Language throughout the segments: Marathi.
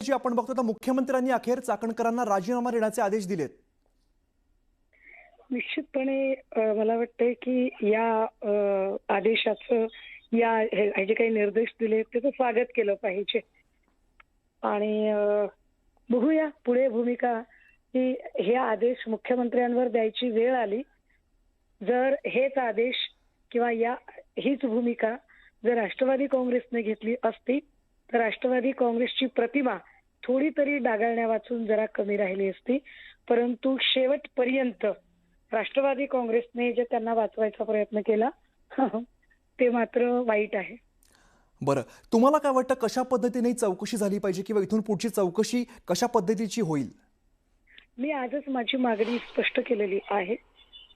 जी आपण बघतो तर मुख्यमंत्र्यांनी अखेर चाकणकरांना राजीनामा देण्याचे आदेश दिलेत। निश्चितपणे मला वाटतंय की या आदेशाचं हे जे काही निर्देश दिले त्याचं स्वागत केलं पाहिजे आणि बघूया पुढे भूमिका की हे आदेश मुख्यमंत्र्यांवर द्यायची वेळ आली जर हेच आदेश किंवा हीच भूमिका जर राष्ट्रवादी काँग्रेसने घेतली असती तर राष्ट्रवादी काँग्रेसची प्रतिमा थोडी तरी डागाळण्या वाचून जरा कमी राहिली असती, परंतु शेवटपर्यंत राष्ट्रवादी काँग्रेसने जे त्यांना वाचवायचा प्रयत्न केला ते मात्र वाईट आहे। बरं, तुम्हाला काय वाटतं कशा पद्धतीने चौकशी झाली पाहिजे किंवा इथून पुढची चौकशी कशा पद्धतीची होईल? मी आजच माझी मागणी स्पष्ट केलेली आहे।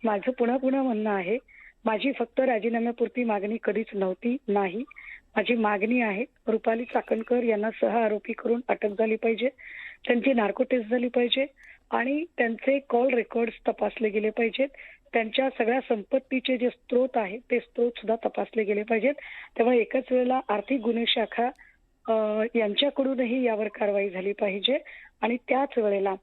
माझं पुन्हा पुन्हा म्हणणं आहे, माझी फक्त राजीनाम्यापुरती मागणी कधीच नव्हती नाही। माझी मागणी आहे रुपाली चाकणकर यांना सह आरोपी करून अटक झाली पाहिजे, त्यांची नार्को टेस्ट झाली पाहिजे आणि त्यांचे कॉल रेकॉर्ड्स तपासले गेले पाहिजेत, त्यांच्या सगळ्या संपत्तीचे जे स्रोत आहेत ते स्रोत सुद्धा तपासले गेले पाहिजेत। त्यामुळे एकाच वेळेला आर्थिक गुन्हे शाखा यांच्याकडूनही यावर कारवाई झाली पाहिजे आणि त्याच वेळेला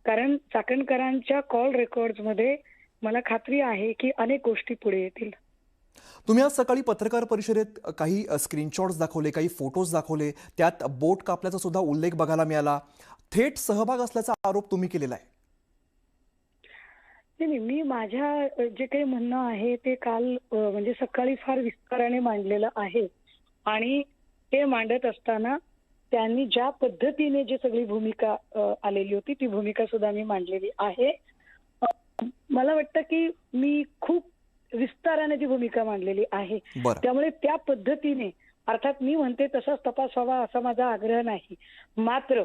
कारण चाकणकरांच्या कॉल रेकॉर्ड्स मध्ये मला खात्री आहे की अनेक गोष्टी पुढे येतील। तुम्ही आज सकाळी पत्रकार परिषदेत काही स्क्रीनशॉट्स दाखवले, काही फोटोज दाखवले, त्यात बोट कापल्याचा सुद्धा उल्लेख बघायला मिळाला। थेट सहभाग असल्याचा आरोप तुम्ही केलेला आहे। नाही, मी माझ्या जे काही म्हणणं आहे ते काल म्हणजे सकाळी फार विस्ताराने मांडलेलं आहे आणि ते मांडत असताना त्यांनी ज्या पद्धतीने जी सगळी भूमिका आलेली होती ती भूमिका सुद्धा मी मांडलेली आहे। मला वाटतं की मी खूप विस्ताराने ती भूमिका मांडलेली आहे, त्यामुळे त्या पद्धतीने अर्थात मी म्हणते तसाच तपास व्हावा असा माझा आग्रह नाही, मात्र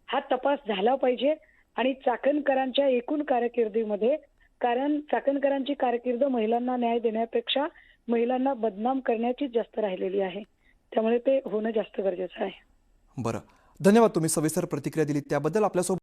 हा तपास झाला पाहिजे आणि चाकणकरांच्या एकूण कारकिर्दीमध्ये कारण चाकणकरांची कारकीर्द महिलांना न्याय देण्यापेक्षा महिलांना बदनाम करण्याचीच जास्त राहिलेली आहे, त्यामुळे ते होणं जास्त गरजेचं आहे। बरं, धन्यवाद तुम्ही सविस्तर प्रतिक्रिया दिली त्याबद्दल। आपल्यासोबत